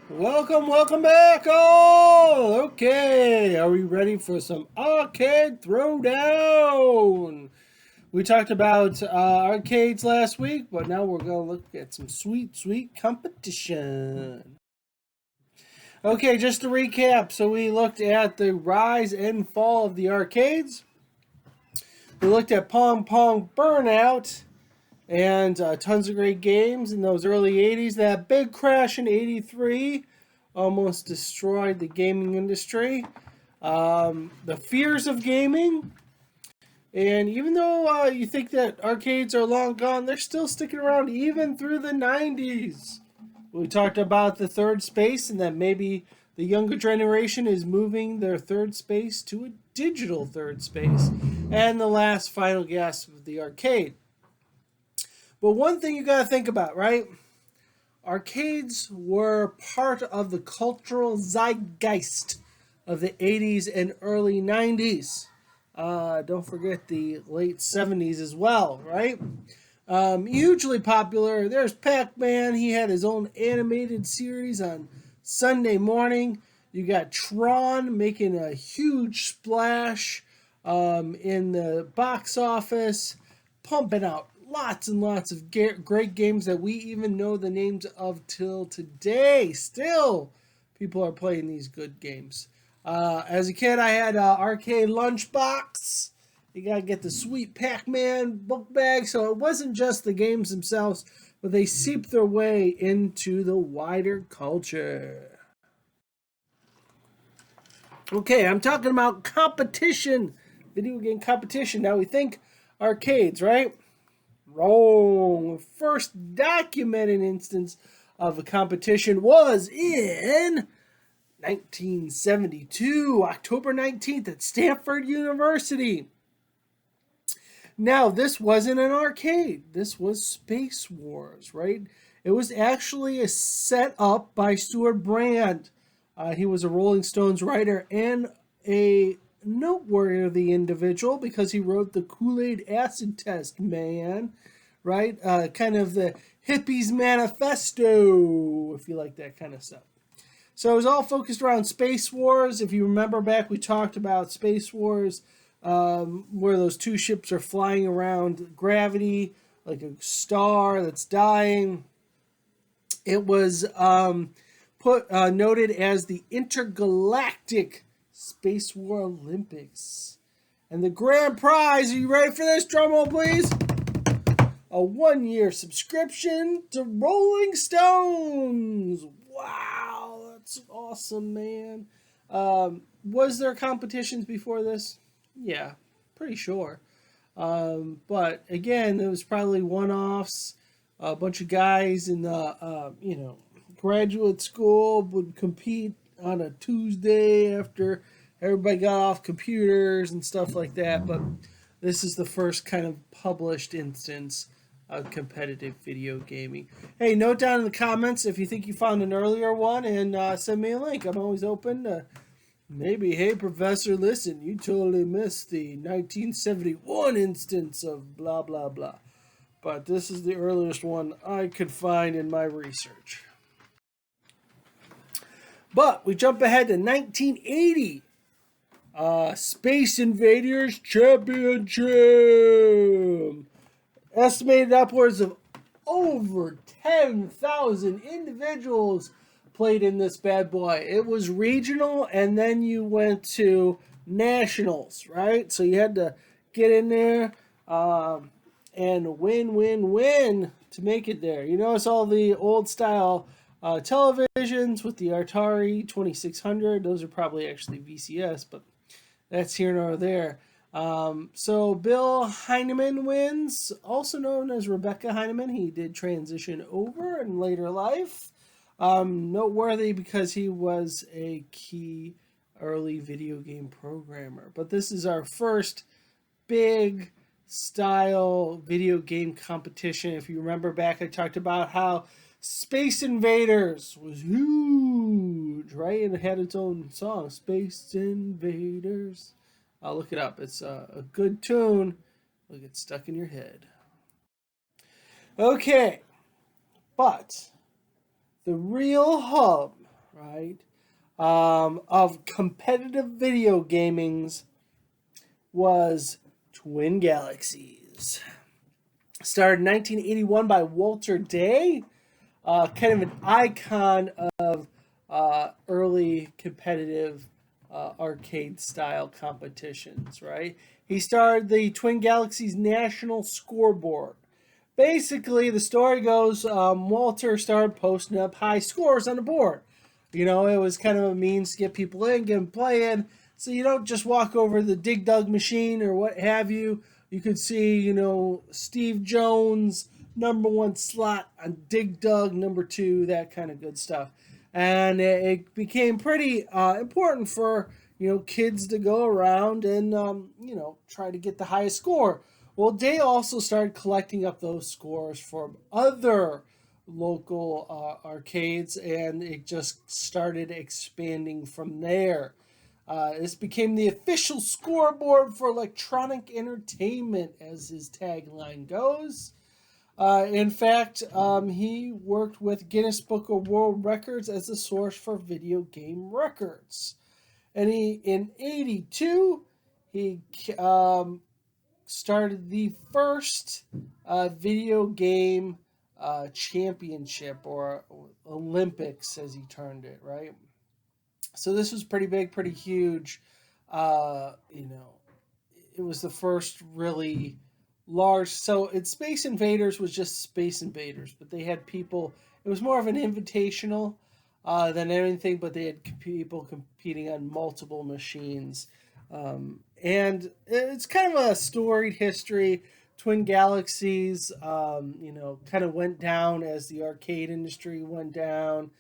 Welcome back, all! Okay, are we ready for some arcade throwdown? We talked about arcades last week, but now we're going to look at some sweet competition. Okay, just to recap, so we looked at the rise and fall of the arcades. We looked at Pong Pong Burnout and tons of great games in those early 80s. That big crash in 83 almost destroyed the gaming industry. The fears of gaming. And even though you think that arcades are long gone, they're still sticking around even through the 90s. We talked about the third space and that maybe the younger generation is moving their third space to a digital third space. And the last final gasp of the arcade. But one thing you got to think about, right? Arcades were part of the cultural zeitgeist of the 80s and early 90s. Don't forget the late 70s as well, right? Hugely popular. There's Pac-Man. He had his own animated series on Sunday morning. You got Tron making a huge splash in the box office, pumping out lots and lots of great games that we even know the names of till today. Still, people are playing these good games. As a kid, I had Arcade Lunchbox. You gotta get the sweet Pac-Man book bag. So it wasn't just the games themselves, but they seeped their way into the wider culture. Okay, I'm talking about competition, video game competition. Now we think arcades, right? Wrong. First documented instance of a competition was in 1972, October 19th at Stanford University. Now, this wasn't an arcade. This was Space Wars, right? It was actually a set up by Stuart Brand. He was a Rolling Stones writer and a noteworthy individual because he wrote the Kool-Aid Acid Test, man. Right? Kind of the hippies manifesto, if you like that kind of stuff. So it was all focused around Space Wars. If you remember back, we talked about Space Wars, where those two ships are flying around gravity, like a star that's dying. It was noted as the Intergalactic Space War Olympics. And the grand prize, are you ready for this? Drum roll, please. A 1-year subscription to Rolling Stones. Wow, that's awesome, man. Was there competitions before this? Yeah, pretty sure. But again, it was probably one-offs. A bunch of guys in the graduate school would compete on a Tuesday after everybody got off computers and stuff like that. But this is the first kind of published instance of competitive video gaming. Hey, note down in the comments if you think you found an earlier one and send me a link. I'm always open to maybe, hey, professor, listen, you totally missed the 1971 instance of blah, blah, blah. But this is the earliest one I could find in my research. But we jump ahead to 1980. Space Invaders Championship. Estimated upwards of over 10,000 individuals played in this bad boy. It was regional, and then you went to nationals, right? So you had to get in there and win to make it there. You notice all the old style televisions with the Atari 2600. Those are probably actually VCS, but that's here nor there. So Bill Heineman wins, also known as Rebecca Heineman. He did transition over in later life. Noteworthy because he was a key early video game programmer. But this is our first big style video game competition. If you remember back, I talked about how Space Invaders was huge, right? And it had its own song, Space Invaders. I'll look it up. It's a good tune. It'll get stuck in your head. Okay, but the real hub right, of competitive video gamings was Twin Galaxies. Started in 1981 by Walter Day, kind of an icon of early competitive arcade-style competitions, right? He started the Twin Galaxies National Scoreboard. Basically, the story goes, Walter started posting up high scores on the board. You know, it was kind of a means to get people in, get them playing. So you don't just walk over the Dig Dug machine or what have you. You could see, you know, Steve Jones, #1 slot on Dig Dug, #2, that kind of good stuff. And it became pretty important for, you know, kids to go around and, you know, try to get the highest score. Well, Day also started collecting up those scores from other local arcades, and it just started expanding from there. This became the official scoreboard for electronic entertainment, as his tagline goes. In fact, he worked with Guinness Book of World Records as a source for video game records. And in 82, he started the first video game championship, or Olympics as he termed it, right? So this was pretty big, pretty huge. You know, it was the first really large. So Space Invaders was just Space Invaders, but they had people. It was more of an invitational than anything, but they had people competing on multiple machines. And it's kind of a storied history. Twin Galaxies, you know, kind of went down as the arcade industry went down.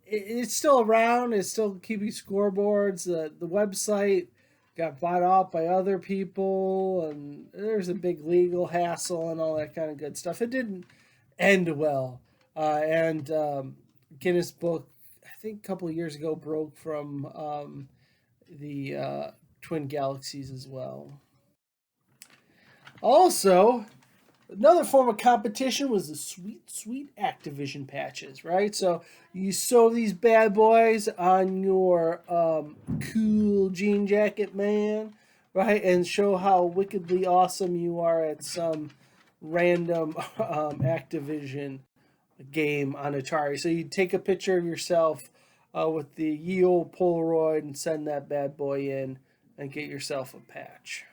It's still around. It's still keeping scoreboards. The website got bought out by other people, and there's a big legal hassle and all that kind of good stuff. It didn't end well. And Guinness Book, I think a couple of years ago, broke from the Twin Galaxies as well. Also, another form of competition was the sweet Activision patches, right? So you sew these bad boys on your cool jean jacket, man, right? And show how wickedly awesome you are at some random Activision game on Atari. So you take a picture of yourself with the ye old Polaroid and send that bad boy in and get yourself a patch.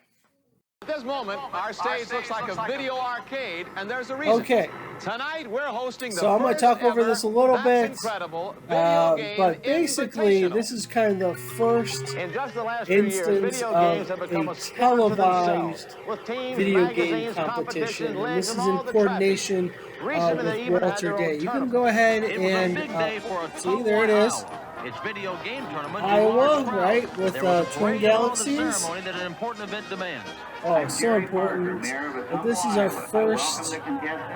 At this moment, our stage looks like a video arcade, and there's a reason. Okay. Tonight, we're hosting the So I'm going to talk over this a little bit. Incredible video game but basically, this is kind of the first instance of a televised video game competition. And this is in coordination with Walter Day. You can go ahead and see, there it is. It's video game tournament Iowa, right, with Twin Galaxies. That an important event demands. Oh, so important. But this is our first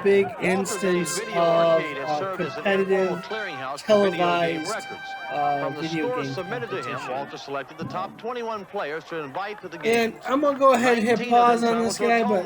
big instance of competitive, televised video game submitted to him, competition. Walter selected the top 21 players to invite to the game. And I'm going to go ahead and hit pause on this guy, but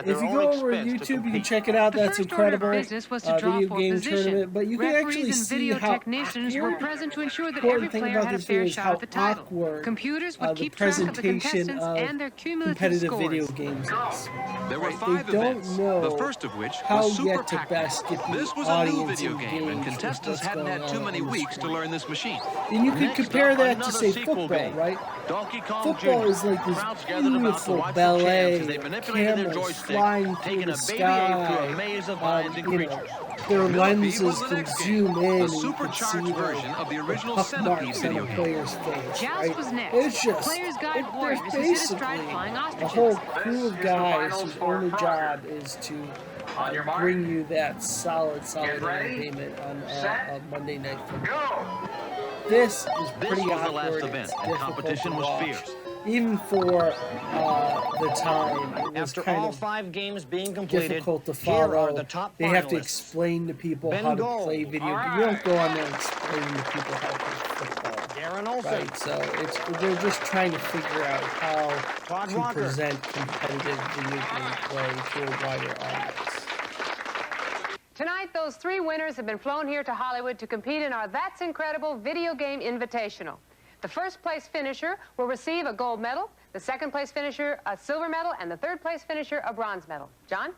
if you go over YouTube, you can check it out. That's incredible. Video game tournament. But you can actually see how technicians were present to ensure that important every thing player about had a this fair video is shot how at the title. awkward Computers would the keep track of the presentation contestants of and their cumulative competitive scores. video games is. There were Right? 5 They don't events, know the first of which how was Super yet to Pac-Man. best get the This was a new audience video game, and engaged with contestants what's hadn't going had too on many on the weeks to screen. learn this machine. And you could Next compare up, that to, another say, sequel football, game. right? Donkey Kong Football Jr. is like this Crowds gathered about to beautiful watch the champs ballet as they of manipulated their cameras joystick, flying through taking the a baby ape sky. through a maze of lines and You know, creatures. their Millipede lenses was the can next zoom game, in a and you can supercharged see version of the original puff Centipede marks on video the game. player's face, Joust right? was next. It's just, Players Guide there's warriors who sit astride basically flying a ostriches. whole crew of guys whose only job is to bring you that solid entertainment on Monday Night Football. This is pretty was the awkward. last It's event, and difficult competition to was watch. fierce. Even for the time, it was After kind all of 5 games being completed, difficult to here are follow. the top They have to finalists. explain to people Ben how to Gold. play video games. You don't go on there explaining to people how to play football. Darren Olsen, Right, so they're just trying to figure out how Todd to Walker. present competitive video game play to a wider audience. Tonight, Tonight, those three winners have been flown here to Hollywood to compete in our That's Incredible Video Game Invitational. The first place finisher will receive a gold medal, the second place finisher a silver medal, and the third place finisher a bronze medal. John?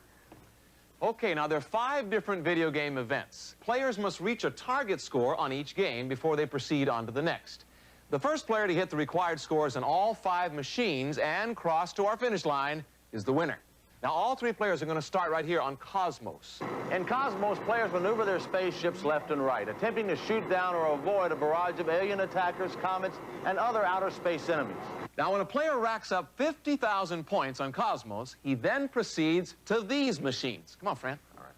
Okay, now there are 5 different video game events. Players must reach a target score on each game before they proceed on to the next. The first player to hit the required scores on all 5 machines and cross to our finish line is the winner. Now, all 3 players are going to start right here on Cosmos. In Cosmos, players maneuver their spaceships left and right, attempting to shoot down or avoid a barrage of alien attackers, comets, and other outer space enemies. Now, when a player racks up 50,000 points on Cosmos, he then proceeds to these machines. Come on, Fran. All right.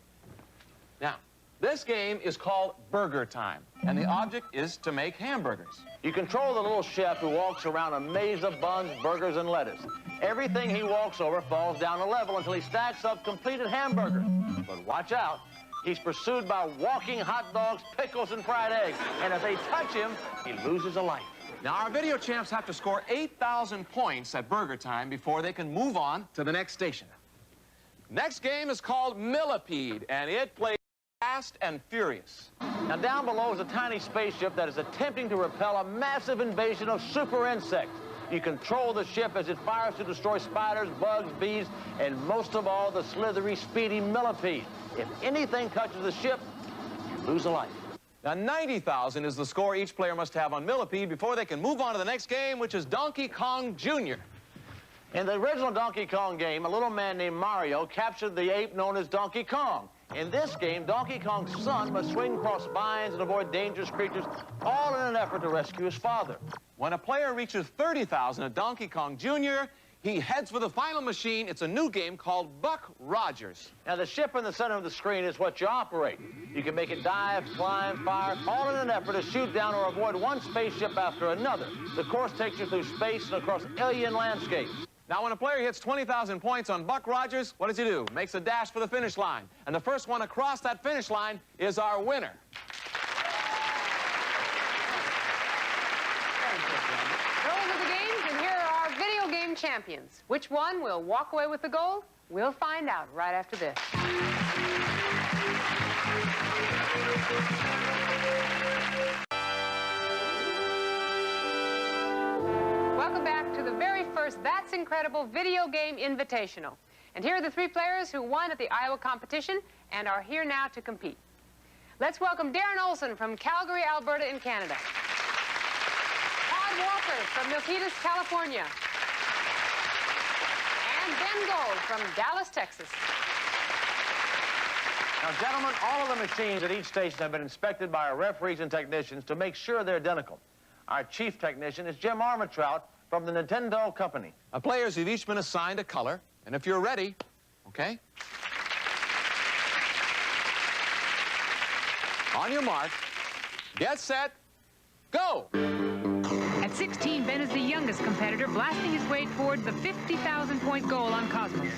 Now, this game is called Burger Time, and the object is to make hamburgers. You control the little chef who walks around a maze of buns, burgers, and lettuce. Everything he walks over falls down a level until he stacks up completed hamburgers. But watch out. He's pursued by walking hot dogs, pickles, and fried eggs. And if they touch him, he loses a life. Now, our video champs have to score 8,000 points at Burger Time before they can move on to the next station. Next game is called Millipede, and it plays Fast and Furious. Now, down below is a tiny spaceship that is attempting to repel a massive invasion of super insects. You control the ship as it fires to destroy spiders, bugs, bees, and most of all, the slithery, speedy millipede. If anything touches the ship, you lose a life. Now, 90,000 is the score each player must have on Millipede before they can move on to the next game, which is Donkey Kong Jr. In the original Donkey Kong game, a little man named Mario captured the ape known as Donkey Kong. In this game, Donkey Kong's son must swing across vines and avoid dangerous creatures, all in an effort to rescue his father. When a player reaches 30,000 at Donkey Kong Jr., he heads for the final machine. It's a new game called Buck Rogers. Now, the ship in the center of the screen is what you operate. You can make it dive, climb, fire, all in an effort to shoot down or avoid one spaceship after another. The course takes you through space and across alien landscapes. Now, when a player hits 20,000 points on Buck Rogers, what does he do? Makes a dash for the finish line. And the first one across that finish line is our winner. Those are the games, and here are our video game champions. Which one will walk away with the gold? We'll find out right after this. Welcome back to the very first That's Incredible Video Game Invitational. And here are the 3 players who won at the Iowa competition and are here now to compete. Let's welcome Darren Olson from Calgary, Alberta in Canada. Todd Walker from Milpitas, California. And Ben Gold from Dallas, Texas. Now, gentlemen, all of the machines at each station have been inspected by our referees and technicians to make sure they're identical. Our chief technician is Jim Armatrout from the Nintendo Company. Our players have each been assigned a color, and if you're ready, okay? On your mark, get set, go! At 16, Ben is the youngest competitor, blasting his way toward the 50,000-point goal on Cosmos.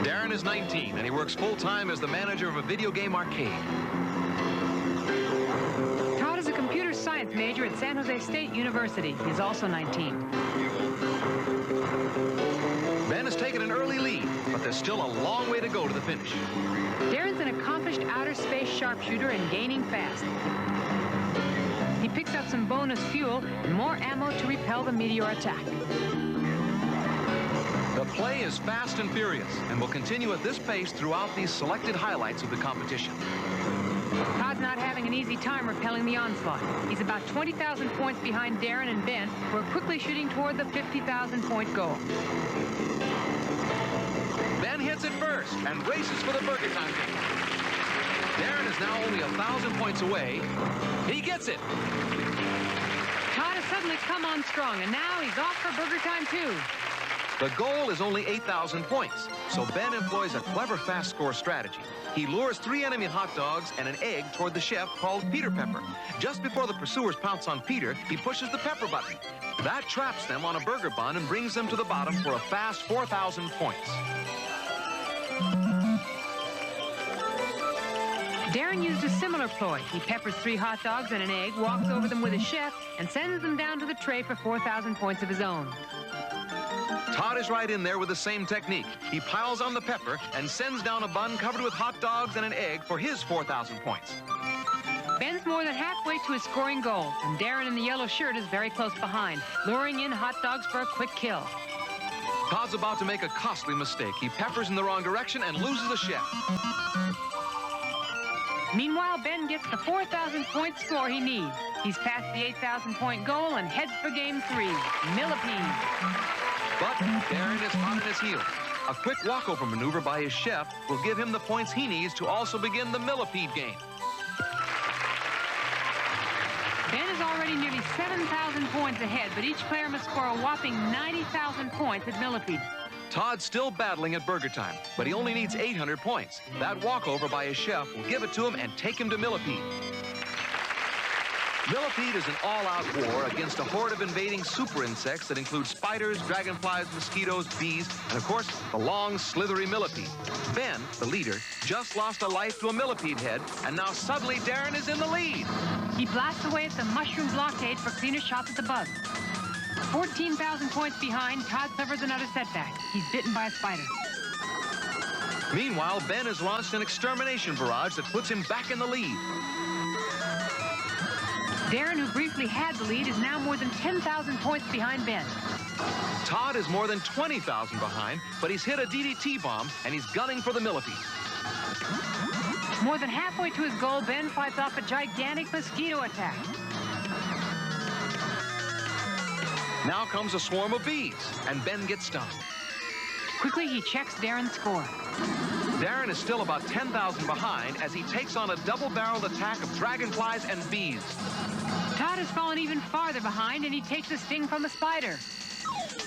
Darren is 19, and he works full-time as the manager of a video game arcade. Todd is a computer science major at San Jose State University. He's also 19. Ben has taken an early lead, but there's still a long way to go to the finish. Darren's an accomplished outer space sharpshooter and gaining fast. He picks up some bonus fuel and more ammo to repel the meteor attack. The play is fast and furious and will continue at this pace throughout these selected highlights of the competition. Todd's not having an easy time repelling the onslaught. He's about 20,000 points behind Darren and Ben, who are quickly shooting toward the 50,000-point goal. Ben hits it first and races for the Burger Time game. Darren is now only 1,000 points away. He gets it. Todd has suddenly come on strong, and now he's off for Burger Time, too. The goal is only 8,000 points, so Ben employs a clever fast score strategy. He lures 3 enemy hot dogs and an egg toward the chef called Peter Pepper. Just before the pursuers pounce on Peter, he pushes the pepper button. That traps them on a burger bun and brings them to the bottom for a fast 4,000 points. Darren used a similar ploy. He peppers 3 hot dogs and an egg, walks over them with a chef, and sends them down to the tray for 4,000 points of his own. Todd is right in there with the same technique. He piles on the pepper and sends down a bun covered with hot dogs and an egg for his 4,000 points. Ben's more than halfway to his scoring goal, and Darren in the yellow shirt is very close behind, luring in hot dogs for a quick kill. Todd's about to make a costly mistake. He peppers in the wrong direction and loses a chef. Meanwhile, Ben gets the 4,000 point score he needs. He's past the 8,000 point goal and heads for game 3, millipede. But Darren is hot on his heels. A quick walkover maneuver by his chef will give him the points he needs to also begin the millipede game. Ben is already nearly 7,000 points ahead, but each player must score a whopping 90,000 points at millipede. Todd's still battling at burger time, but he only needs 800 points. That walkover by his chef will give it to him and take him to millipede. Millipede is an all-out war against a horde of invading super insects that include spiders, dragonflies, mosquitoes, bees, and of course, the long, slithery millipede. Ben, the leader, just lost a life to a millipede head, and now suddenly Darren is in the lead. He blasts away at the mushroom blockade for cleaner shots at the bugs. 14,000 points behind, Todd suffers another setback. He's bitten by a spider. Meanwhile, Ben has launched an extermination barrage that puts him back in the lead. Darren, who briefly had the lead, is now more than 10,000 points behind Ben. Todd is more than 20,000 behind, but he's hit a DDT bomb, and he's gunning for the millipede. More than halfway to his goal, Ben fights off a gigantic mosquito attack. Now comes a swarm of bees, and Ben gets stung. Quickly, he checks Darren's score. Darren is still about 10,000 behind as he takes on a double-barreled attack of dragonflies and bees. Todd has fallen even farther behind, and he takes a sting from a spider.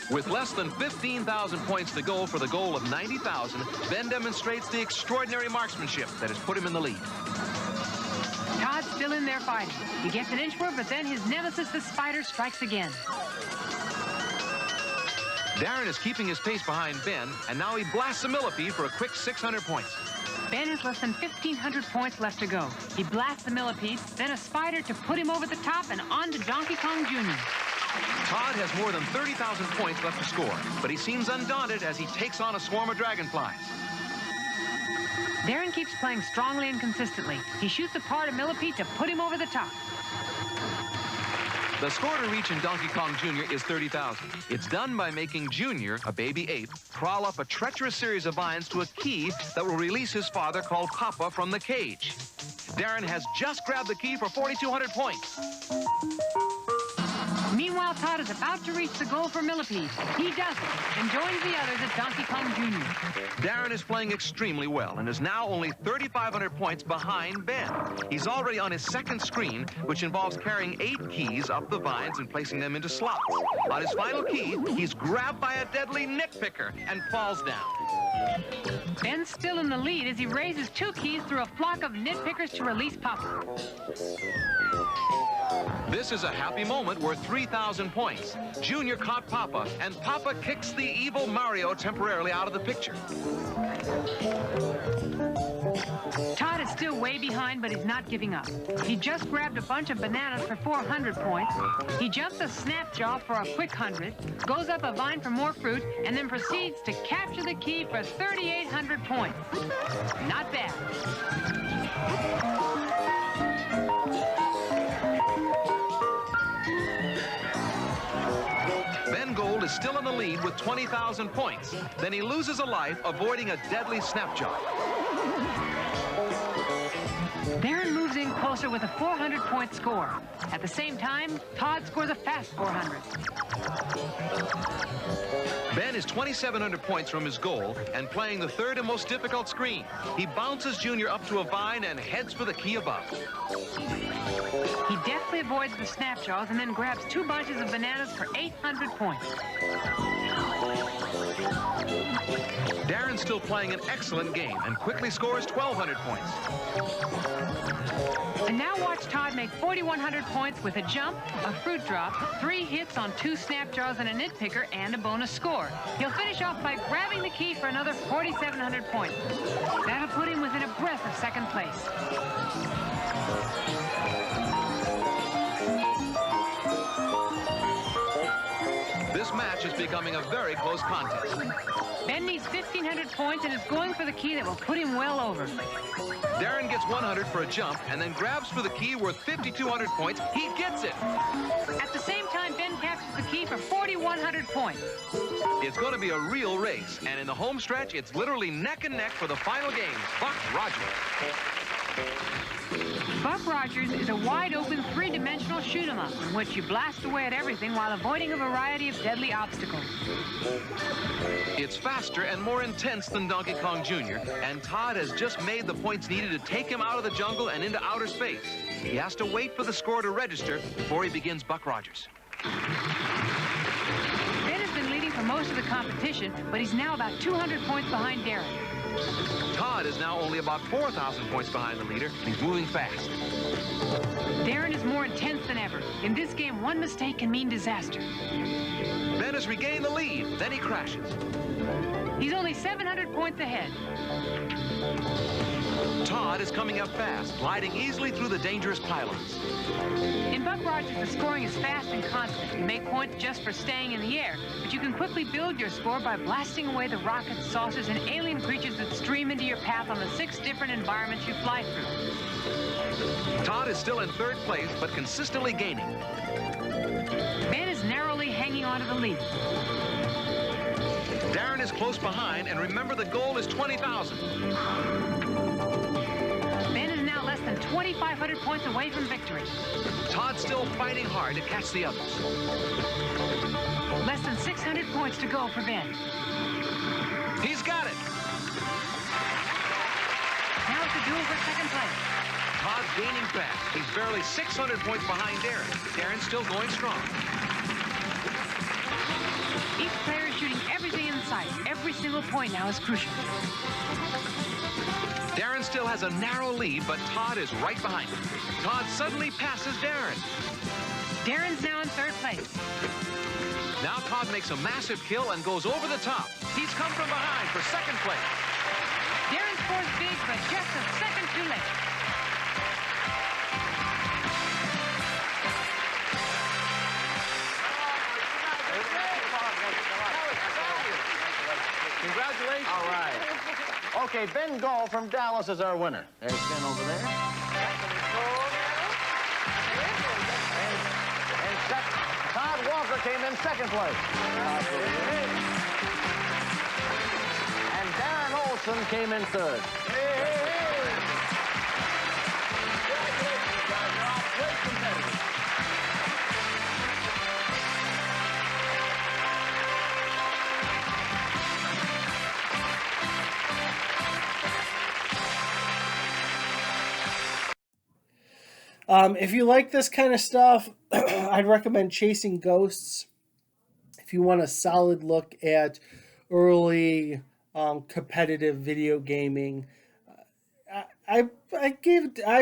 With less than 15,000 points to go for the goal of 90,000, Ben demonstrates the extraordinary marksmanship that has put him in the lead. Todd's still in there fighting. He gets an inch more, but then his nemesis, the spider, strikes again. Darren is keeping his pace behind Ben, and now he blasts a millipede for a quick 600 points. Ben has less than 1,500 points left to go. He blasts the millipede, then a spider to put him over the top and on to Donkey Kong Jr. Todd has more than 30,000 points left to score, but he seems undaunted as he takes on a swarm of dragonflies. Darren keeps playing strongly and consistently. He shoots apart a millipede to put him over the top. The score to reach in Donkey Kong Jr. is 30,000. It's done by making Jr., a baby ape, crawl up a treacherous series of vines to a key that will release his father, called Papa, from the cage. Darren has just grabbed the key for 4,200 points. Meanwhile, Todd is about to reach the goal for millipede. He does it and joins the others at Donkey Kong Jr. Darren is playing extremely well and is now only 3,500 points behind Ben. He's already on his second screen, which involves carrying 8 keys up the vines and placing them into slots. On his final key, he's grabbed by a deadly nitpicker and falls down. Ben's still in the lead as he raises 2 keys through a flock of nitpickers to release Papa. This is a happy moment worth 3,000 points. Junior caught Papa, and Papa kicks the evil Mario temporarily out of the picture. Todd is still way behind, but he's not giving up. He just grabbed a bunch of bananas for 400 points. He jumps a Snapjaw for a quick 100, goes up a vine for more fruit, and then proceeds to capture the key for 3,800 points. Not bad. Ben Gold is still in the lead with 20,000 points. Then he loses a life avoiding a deadly Snapjaw. Darren moves in closer with a 400-point score. At the same time, Todd scores a fast 400. Ben is 2,700 points from his goal and playing the third and most difficult screen. He bounces Junior up to a vine and heads for the key above. He deftly avoids the Snapjaws and then grabs 2 bunches of bananas for 800 points. Darren's still playing an excellent game and quickly scores 1,200 points. And now watch Todd make 4,100 points with a jump, a fruit drop, 3 hits on 2 Snapjaws and a nitpicker, and a bonus score. He'll finish off by grabbing the key for another 4,700 points. That'll put him within a breath of second place. this match is becoming a very close contest. Ben needs 1,500 points and is going for the key that will put him well over. Darren gets 100 for a jump and then grabs for the key worth 5,200 points. He gets it. At the same time, Ben captures the key for 4,100 points. It's going to be a real race, and in the home stretch, it's literally neck and neck for the final game. Buck Rogers. Buck Rogers is a wide-open, three-dimensional shoot-'em-up in which you blast away at everything while avoiding a variety of deadly obstacles. It's faster and more intense than Donkey Kong Jr., and Todd has just made the points needed to take him out of the jungle and into outer space. He has to wait for the score to register before he begins Buck Rogers. Ben has been leading for most of the competition, but he's now about 200 points behind Darren. Todd is now only about 4,000 points behind the leader, and he's moving fast. Darren is more intense than ever. In this game, one mistake can mean disaster. Ben has regained the lead, then he crashes. He's only 700 points ahead. Todd is coming up fast, gliding easily through the dangerous pylons. In Buck Rogers, the scoring is fast and constant. You make points just for staying in the air, but you can quickly build your score by blasting away the rockets, saucers, and alien creatures that stream into your path on the 6 different environments you fly through. Todd is still in third place, but consistently gaining. Ben is narrowly hanging on to the lead. Darren is close behind, and remember the goal is 20,000. Ben is now less than 2,500 points away from victory. Todd's still fighting hard to catch the others. Less than 600 points to go for Ben. He's got it. Now it's a duel for second place. Todd's gaining fast. He's barely 600 points behind Darren. Darren's still going strong. Each player is shooting everything in sight. Every single point now is crucial. Darren still has a narrow lead, but Todd is right behind him. Todd suddenly passes Darren. Darren's now in third place. Now Todd makes a massive kill and goes over the top. He's come from behind for second place. Darren scores big, but just a second too late. Congratulations. All right. Okay, Ben Gall from Dallas is our winner. There's Ben over there. And Todd Walker came in second place. And Darren Olson came in third. If you like this kind of stuff, I'd recommend Chasing Ghosts. If you want a solid look at early competitive video gaming, I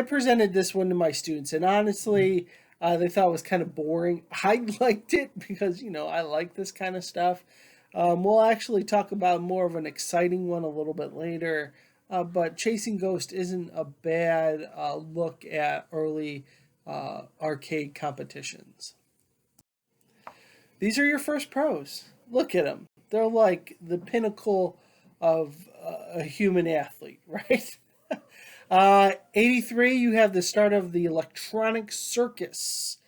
presented this one to my students, and honestly, they thought it was kind of boring. I liked it because, I like this kind of stuff. We'll actually talk about more of an exciting one a little bit later. But Chasing Ghost isn't a bad look at early arcade competitions. These are your first pros. Look at them. They're like the pinnacle of a human athlete, right? 83, you have the start of the Electronic Circus.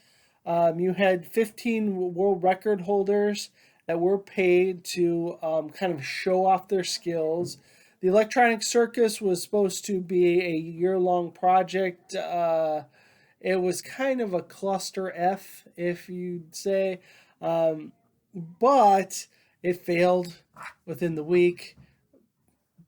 You had 15 world record holders that were paid to kind of show off their skills. The Electronic Circus was supposed to be a year-long project. It was kind of a cluster F, if you'd say. But it failed within the week.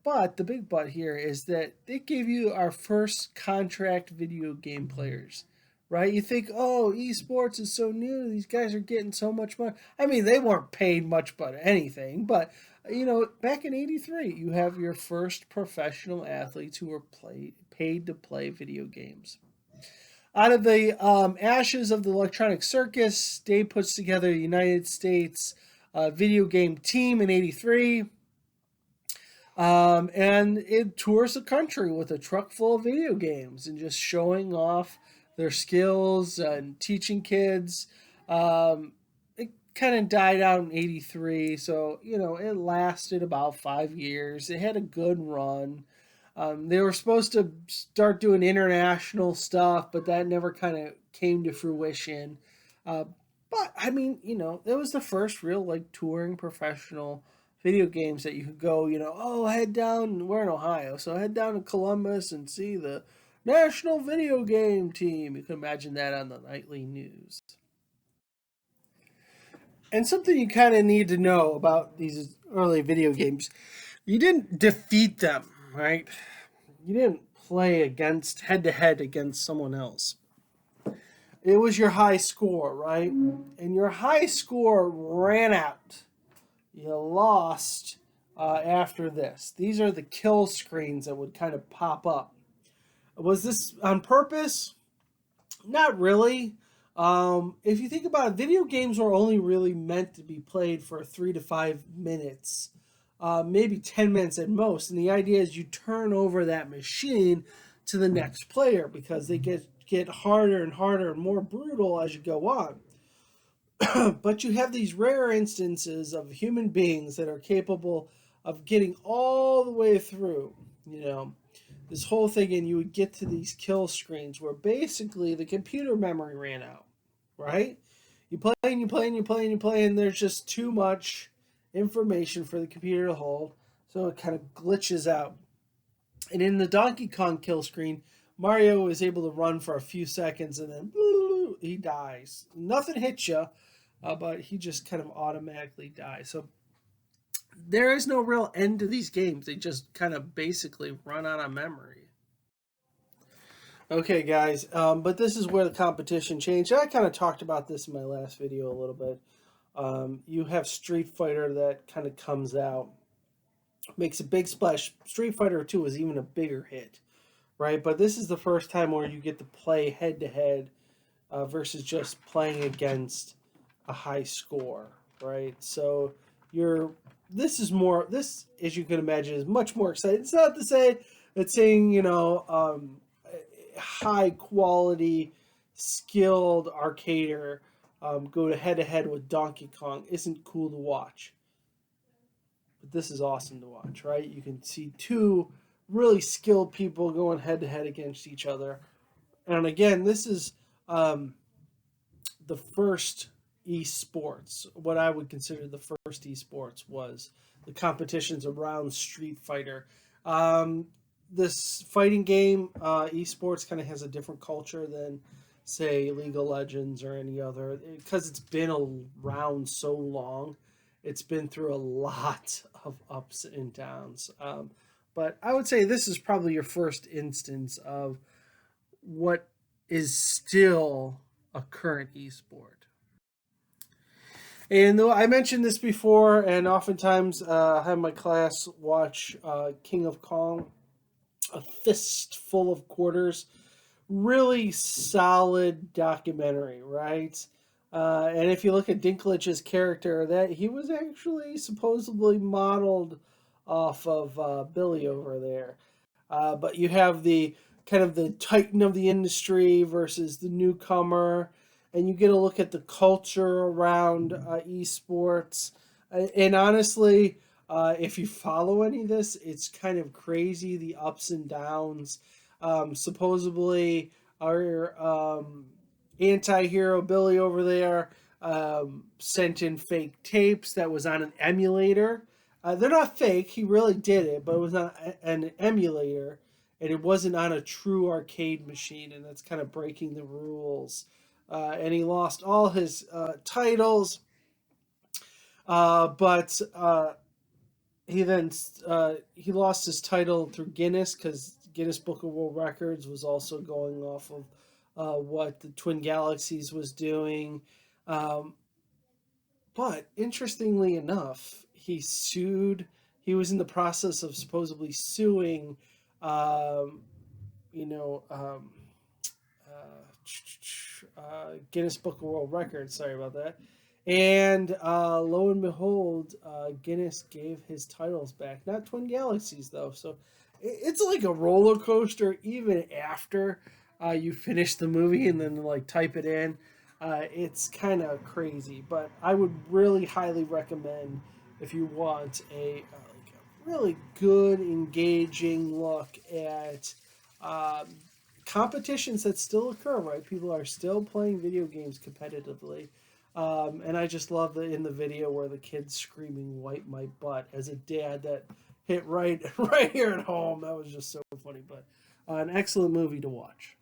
But the big but here is that they gave you our first contract video game players, right? You think, oh, esports is so new. These guys are getting so much money. I mean, they weren't paid much but anything, but back in 83, you have your first professional athletes who were paid to play video games. Out of the ashes of the Electronic Circus, Dave puts together the United States video game team in 83. And it tours the country with a truck full of video games and just showing off their skills and teaching kids. It kind of died out in '83, so it lasted about 5 years. It had a good run. They were supposed to start doing international stuff, but that never kind of came to fruition. But I mean, it was the first real like touring professional video games that you could go, head down. We're in Ohio, so head down to Columbus and see the National Video Game Team. You can imagine that on the nightly news. And something you kind of need to know about these early video games, you didn't defeat them, right? You didn't play against head-to-head against someone else. It was your high score, right? And your high score ran out. You lost after this. These are the kill screens that would kind of pop up. Was this on purpose? Not really. If you think about it, video games were only really meant to be played for 3 to 5 minutes, maybe 10 minutes at most. And the idea is you turn over that machine to the next player because they get harder and harder and more brutal as you go on. But you have these rare instances of human beings that are capable of getting all the way through, this whole thing, and you would get to these kill screens where basically the computer memory ran out, right? You play and you play and you play and you play, and there's just too much information for the computer to hold, so it kind of glitches out. And in the Donkey Kong kill screen, Mario is able to run for a few seconds and then he dies. Nothing hits you, but he just kind of automatically dies. So there is no real end to these games. They just kind of basically run out of memory. Okay, guys, but this is where the competition changed. I kind of talked about this in my last video a little bit. You have Street Fighter that kind of comes out, makes a big splash. Street Fighter 2 was even a bigger hit, right? But this is the first time where you get to play head-to-head versus just playing against a high score, right? So this, as you can imagine, is much more exciting. It's not to say that saying, high quality, skilled arcader go to head with Donkey Kong isn't cool to watch. But this is awesome to watch, right? You can see two really skilled people going head to head against each other. And again, this is the first esports. What I would consider the first esports was the competitions around Street Fighter. This fighting game, esports, kind of has a different culture than, say, League of Legends or any other, because it's been around so long. It's been through a lot of ups and downs. But I would say this is probably your first instance of what is still a current esport. And though I mentioned this before, and oftentimes I have my class watch King of Kong, a fistful of quarters. Really solid documentary, right? And if you look at Dinklage's character, that he was actually supposedly modeled off of Billy over there. But you have the kind of the titan of the industry versus the newcomer, and you get a look at the culture around esports. And honestly, if you follow any of this, it's kind of crazy, the ups and downs. Supposedly our anti-hero Billy over there sent in fake tapes that was on an emulator. They're not fake, he really did it, but it was on an emulator, and it wasn't on a true arcade machine, and that's kind of breaking the rules. And he lost all his titles, but he lost his title through Guinness, because Guinness Book of World Records was also going off of what the Twin Galaxies was doing. But interestingly enough, he was in the process of supposedly suing, Guinness Book of World Records, sorry about that. And lo and behold, Guinness gave his titles back. Not Twin Galaxies, though. So it's like a roller coaster even after you finish the movie and then type it in. It's kind of crazy, but I would really highly recommend if you want like a really good, engaging look at competitions that still occur. Right, people are still playing video games competitively, and I just love in the video where the kid's screaming "Wipe my butt" as a dad that hit right here at home. That was just so funny, but an excellent movie to watch.